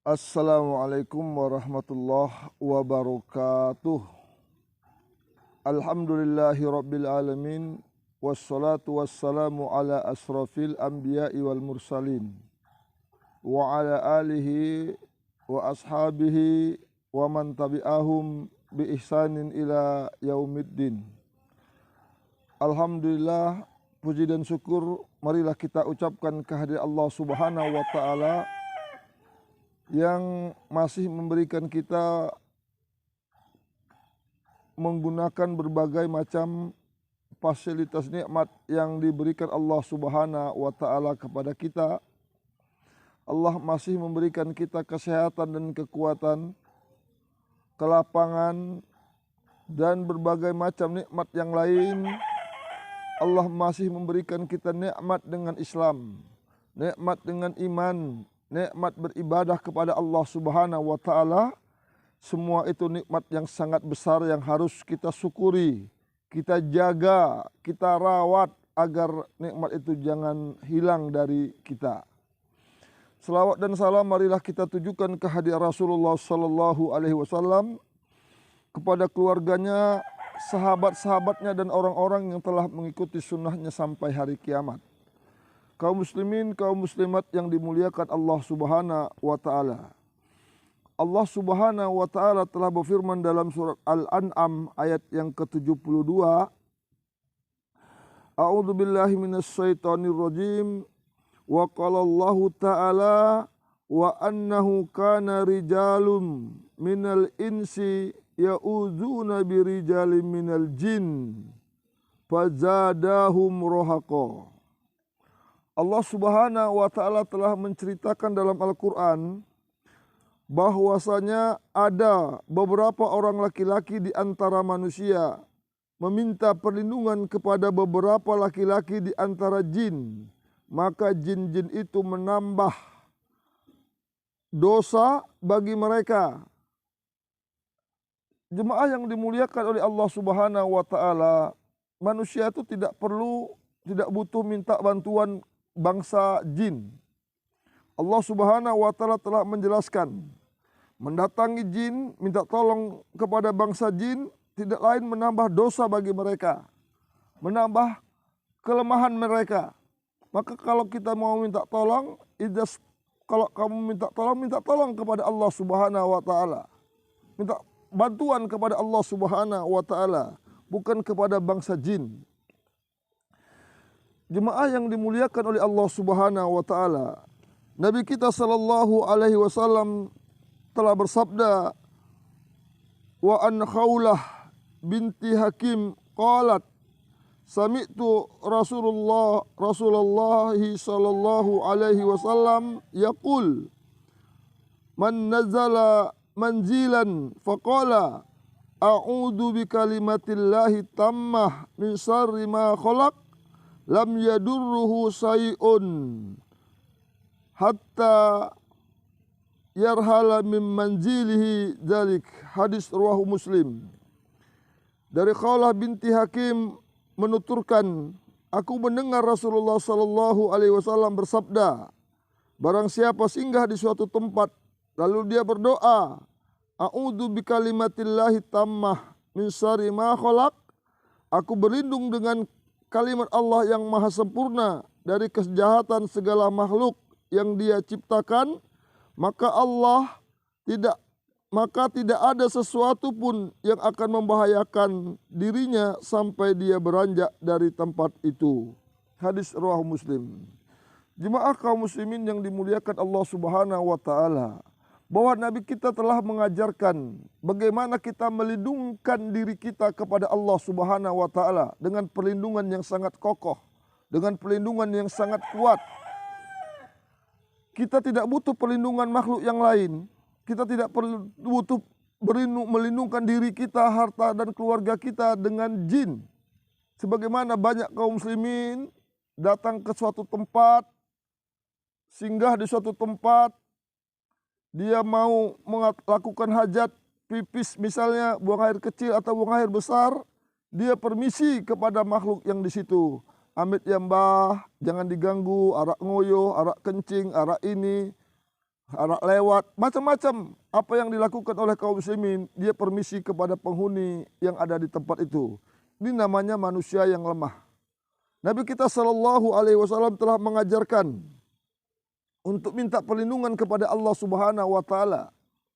Assalamualaikum warahmatullahi wabarakatuh. Alhamdulillahi rabbil alamin. Wassalatu wassalamu ala asrafil anbiya'i wal mursalin. Wa ala alihi wa ashabihi wa man tabi'ahum bi ihsanin ila yaumiddin. Alhamdulillah, puji dan syukur marilah kita ucapkan kehadirat Allah Subhanahu wa taala yang masih memberikan kita menggunakan berbagai macam fasilitas nikmat yang diberikan Allah Subhanahu wa taala kepada kita. Allah masih memberikan kita kesehatan dan kekuatan, kelapangan dan berbagai macam nikmat yang lain. Allah masih memberikan kita nikmat dengan Islam, nikmat dengan iman, nikmat beribadah kepada Allah Subhanahu wa taala. Semua itu nikmat yang sangat besar yang harus kita syukuri, kita jaga, kita rawat agar nikmat itu jangan hilang dari kita. Selawat dan salam marilah kita tujukan kehadirat Rasulullah sallallahu alaihi wasallam, kepada keluarganya, sahabat-sahabatnya dan orang-orang yang telah mengikuti sunnahnya sampai hari kiamat. Kaum muslimin, kaum muslimat yang dimuliakan Allah Subhanahu wa taala. Allah Subhanahu wa taala telah berfirman dalam surat Al-An'am ayat yang ke-72. A'udzu billahi minasy syaithanir rajim. Wa qala Allah ta'ala wa annahu kana rijalun minal insi ya'udzuna birijalin minal jin fazadahum rahaqa. Allah Subhanahu wa taala telah menceritakan dalam Al-Qur'an bahwasanya ada beberapa orang laki-laki di antara manusia meminta perlindungan kepada beberapa laki-laki di antara jin, maka jin-jin itu menambah dosa bagi mereka. Jemaah yang dimuliakan oleh Allah Subhanahu wa taala, manusia itu tidak butuh minta bantuan bangsa jin. Allah Subhanahu wa taala telah menjelaskan, mendatangi jin, minta tolong kepada bangsa jin tidak lain menambah dosa bagi mereka, menambah kelemahan mereka. Maka kalau kita mau minta tolong, kalau kamu minta tolong kepada Allah Subhanahu wa taala. Minta bantuan kepada Allah Subhanahu wa taala, bukan kepada bangsa jin. Jemaah yang dimuliakan oleh Allah Subhanahu wa taala, Nabi kita sallallahu alaihi wasallam telah bersabda, wa an Khawlah binti Hakim qalat sami'tu Rasulullah sallallahu alaihi wasallam yaqul man nazala manzilan faqala a'udzu bikalimatillahi tammah min syarri ma khalaq lam yadurruhu say'un hatta yarhala min manzilihi dzalik. Hadis riwayat Muslim. Dari Khawlah binti Hakim menuturkan, aku mendengar Rasulullah sallallahu alaihi wasallam bersabda, barang siapa singgah di suatu tempat lalu dia berdoa, a'udzu bikalimatillahi tammah min syarri ma khalaq, aku berlindung dengan kalimat Allah yang maha sempurna dari kejahatan segala makhluk yang Dia ciptakan, maka tidak ada sesuatu pun yang akan membahayakan dirinya sampai dia beranjak dari tempat itu. Hadis riwayat Muslim. Jemaah kaum muslimin yang dimuliakan Allah Subhanahu wa taala, bahwa Nabi kita telah mengajarkan bagaimana kita melindungkan diri kita kepada Allah Subhanahu wa taala dengan perlindungan yang sangat kokoh, dengan perlindungan yang sangat kuat. Kita tidak butuh perlindungan makhluk yang lain. Kita tidak butuh melindungkan diri kita, harta dan keluarga kita dengan jin. Sebagaimana banyak kaum muslimin datang ke suatu tempat, singgah di suatu tempat, dia mau melakukan hajat pipis misalnya, buang air kecil atau buang air besar, dia permisi kepada makhluk yang di situ. Amit ya mbah, jangan diganggu, arak ngoyo, arak kencing, arak ini. anak lewat, macam-macam apa yang dilakukan oleh kaum muslimin, dia permisi kepada penghuni yang ada di tempat itu. Ini namanya manusia yang lemah. Nabi kita Shallallahu Alaihi Wasallam telah mengajarkan untuk minta perlindungan kepada Allah Subhanahu Wa Taala.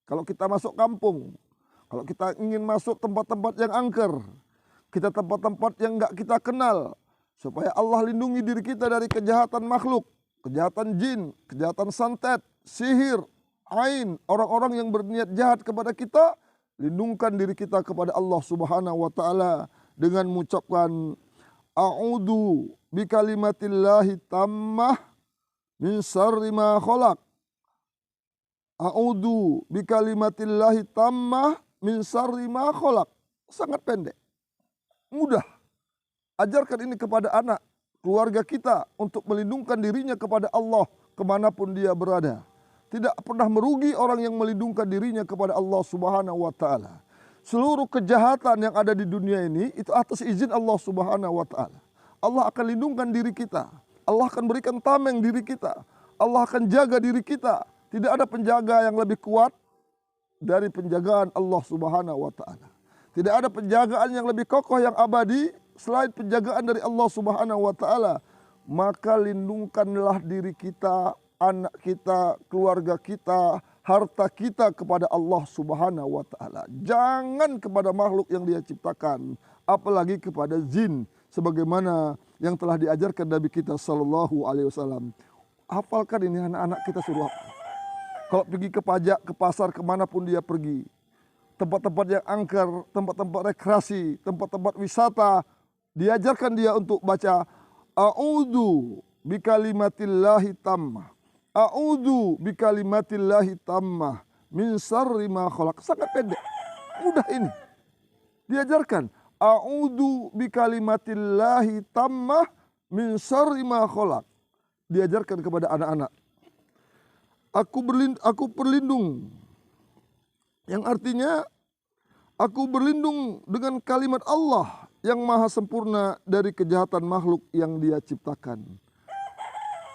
Kalau kita masuk kampung, kalau kita ingin masuk tempat-tempat yang angker, kita tempat-tempat yang enggak kita kenal, supaya Allah lindungi diri kita dari kejahatan makhluk, kejahatan jin, kejahatan santet, sihir, ain, orang-orang yang berniat jahat kepada kita, lindungkan diri kita kepada Allah Subhanahu Wa Taala dengan mengucapkan a'udzu bikalimatillahi tammah min syarri ma khalaq. A'udzu bikalimatillahi tammah min syarri ma khalaq. Sangat pendek, mudah. Ajarkan ini kepada anak, keluarga kita untuk melindungkan dirinya kepada Allah kemanapun dia berada. Tidak pernah merugi orang yang melindungkan dirinya kepada Allah Subhanahu Wa Taala. Seluruh kejahatan yang ada di dunia ini itu atas izin Allah Subhanahu Wa Taala. Allah akan lindungkan diri kita. Allah akan berikan tameng diri kita. Allah akan jaga diri kita. Tidak ada penjaga yang lebih kuat dari penjagaan Allah Subhanahu Wa Taala. Tidak ada penjagaan yang lebih kokoh yang abadi selain penjagaan dari Allah Subhanahu Wa Taala. Maka lindungkanlah diri kita, anak kita, keluarga kita, harta kita kepada Allah Subhanahu Wa Taala. Jangan kepada makhluk yang Dia ciptakan, apalagi kepada jin, sebagaimana yang telah diajarkan Nabi kita Sallallahu Alaihi Wasallam. Hafalkan ini anak-anak kita, suruh hafal. Kalau pergi ke pajak, ke pasar, kemanapun dia pergi, tempat-tempat yang angker, tempat-tempat rekreasi, tempat-tempat wisata, diajarkan dia untuk baca a'udzu bikalimatillahi tammah. A'udzu bikalimatillahi tammah min syarri ma khalaq. Sangat pendek, mudah ini. Diajarkan a'udzu bikalimatillahi tammah min syarri ma khalaq. Diajarkan kepada anak-anak. Aku berlindung, yang artinya aku berlindung dengan kalimat Allah yang maha sempurna dari kejahatan makhluk yang Dia ciptakan.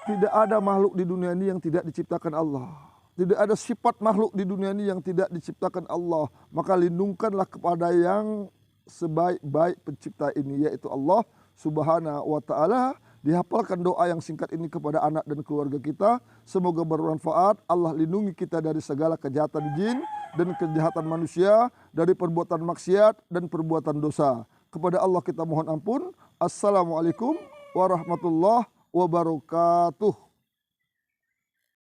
Tidak ada makhluk di dunia ini yang tidak diciptakan Allah. Tidak ada sifat makhluk di dunia ini yang tidak diciptakan Allah. Maka lindungkanlah kepada yang sebaik-baik pencipta ini, yaitu Allah Subhanahu Wa Taala. Dihafalkan doa yang singkat ini kepada anak dan keluarga kita. Semoga bermanfaat. Allah lindungi kita dari segala kejahatan jin dan kejahatan manusia, dari perbuatan maksiat dan perbuatan dosa. Kepada Allah kita mohon ampun. Assalamualaikum warahmatullahi wabarakatuh.